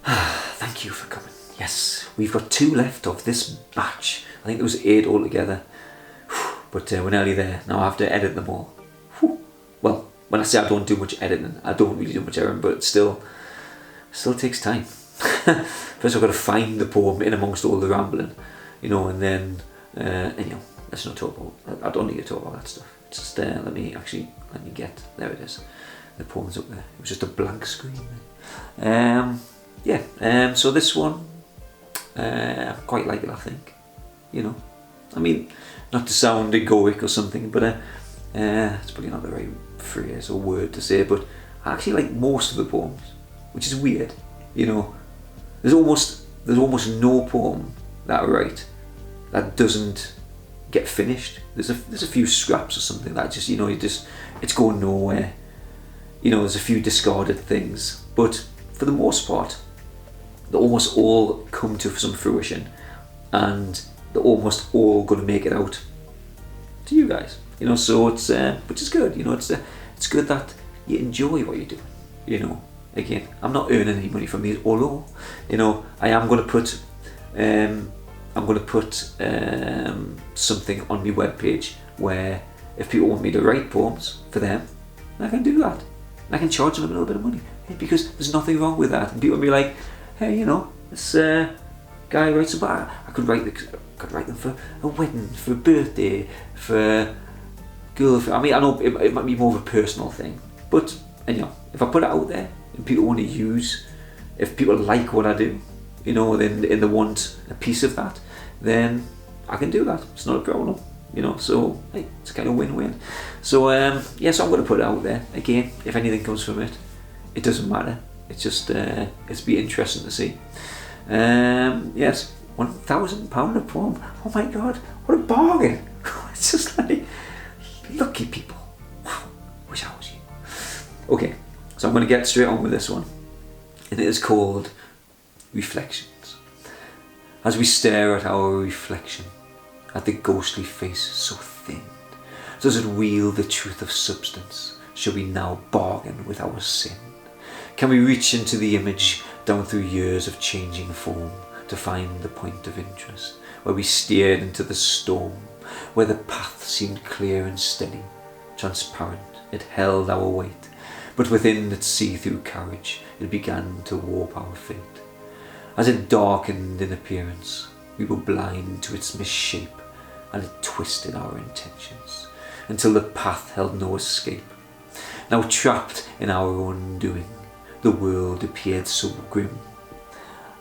Thank you for coming. Yes, we've got 2 left of this batch. I think there was 8 altogether. But we're nearly there. Now I have to edit them all. Well, when I say I don't do much editing, I don't really do much editing, but it still takes time. First I've got to find the poem in amongst all the rambling, and then, let's not talk about, I don't need to talk about that stuff. It's just, let me get, there it is. The poem's up there. It was just a blank screen. So this one, I quite like it, I think. I mean, not to sound egoic or something, but it's probably not the right phrase or word to say, but I actually like most of the poems, which is weird. There's almost no poem that I write that doesn't get finished. There's a few scraps or something that just it's going nowhere. There's a few discarded things, but for the most part, they almost all come to some fruition, and they're almost all going to make it out to you guys. So it's which is good. It's good that you enjoy what you're doing. Again, I'm not earning any money from these, although I am going to put something on my webpage where if people want me to write poems for them, I can do that. I can charge them a little bit of money, because there's nothing wrong with that. And people will be like, hey, this guy writes about, I could write them for a wedding, for a birthday, for girlfriend. I mean, I know it might be more of a personal thing, but if I put it out there and people want to use, if people like what I do, then they want a piece of that, then I can do that. It's not a problem. So hey, it's kind of win-win. So so I'm going to put it out there. Again, if anything comes from it, it doesn't matter. It's just it's be interesting to see. Yes, £1,000 a poem. Oh my God, what a bargain! It's just like, lucky people. Wish I was you. Okay, so I'm going to get straight on with this one, and it is called Reflections. As we stare at our reflection, at the ghostly face so thin, does it wield the truth of substance? Shall we now bargain with our sin? Can we reach into the image down through years of changing form to find the point of interest, where we steered into the storm, where the path seemed clear and steady, transparent, it held our weight, but within its see-through carriage it began to warp our fate. As it darkened in appearance, we were blind to its misshape, and it twisted our intentions, until the path held no escape. Now trapped in our own doing, the world appeared so grim.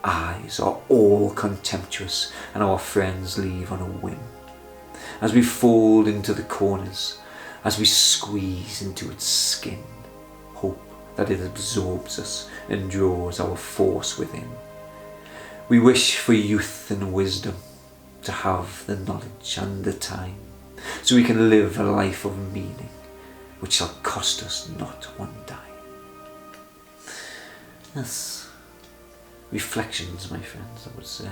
Eyes are all contemptuous, and our friends leave on a whim. As we fold into the corners, as we squeeze into its skin, hope that it absorbs us and draws our force within. We wish for youth and wisdom, to have the knowledge and the time, so we can live a life of meaning, which shall cost us not one dime. Yes, reflections, my friends. I would say,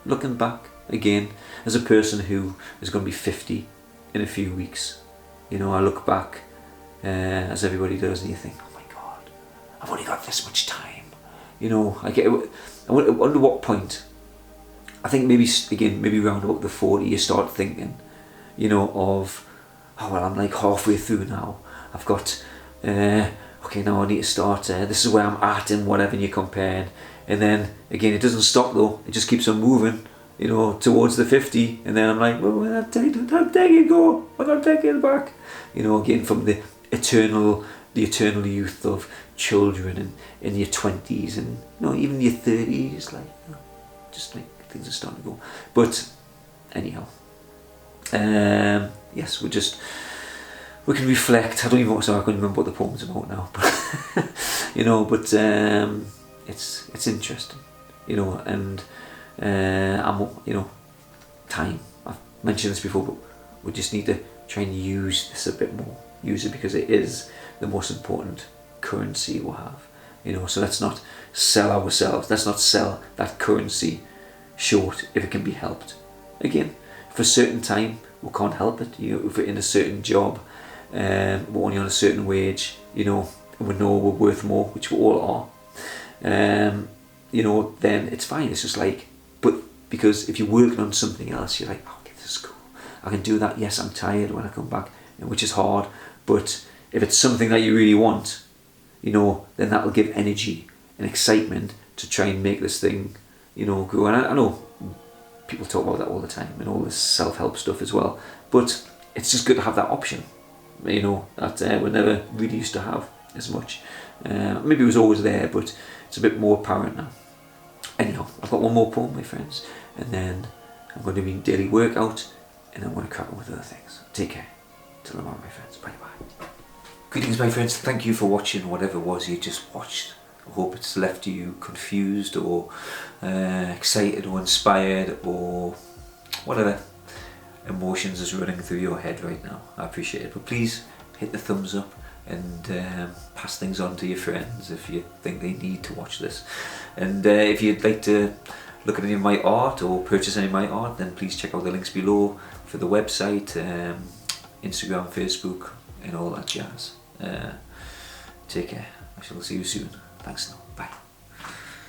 looking back again as a person who is going to be 50 in a few weeks. I look back as everybody does, and you think, oh my God, I've only got this much time. I wonder what point. I think maybe around about the 40 you start thinking, of, oh well, I'm like halfway through now. I've got, okay, now I need to start, this is where I'm at in whatever you're comparing. And then, again, it doesn't stop though. It just keeps on moving, towards the 50. And then I'm like, well, how dare you go? I got to take it back. Again, from the eternal youth of children and in your 20s and, even your 30s, just like, things are starting to go. But anyhow, yes, we can reflect. I don't even know, so I can't remember what the poem's about now, but it's interesting, and I'm, time. I've mentioned this before, but we just need to try and use this a bit more. Use it because it is the most important currency we'll have, so let's not sell ourselves. Let's not sell that currency short if it can be helped. Again, for a certain time we can't help it. If we're in a certain job, we're only on a certain wage, and we know we're worth more, which we all are. you know, then it's fine. It's just like, but because if you're working on something else, you're like, okay, this is cool. I can do that. Yes, I'm tired when I come back, which is hard. But if it's something that you really want, you know, then that'll give energy and excitement to try and make this thing, you know, grow. And I know people talk about that all the time and all this self-help stuff as well. But it's just good to have that option, you know, that we never really used to have as much. Maybe it was always there, but it's a bit more apparent now. Anyhow, I've got one more poem, my friends, and then I'm going to do my daily workout, and I'm going to crack on with other things. Take care. Till tomorrow, my friends. Bye bye. Greetings, my friends. Thank you for watching whatever it was you just watched. I hope it's left you confused or excited or inspired or whatever emotions is running through your head right now. I appreciate it. But please hit the thumbs up and pass things on to your friends if you think they need to watch this. And if you'd like to look at any of my art or purchase any of my art, then please check out the links below for the website, Instagram, Facebook, and all that jazz. Take care. I shall see you soon. Thanks now. Bye.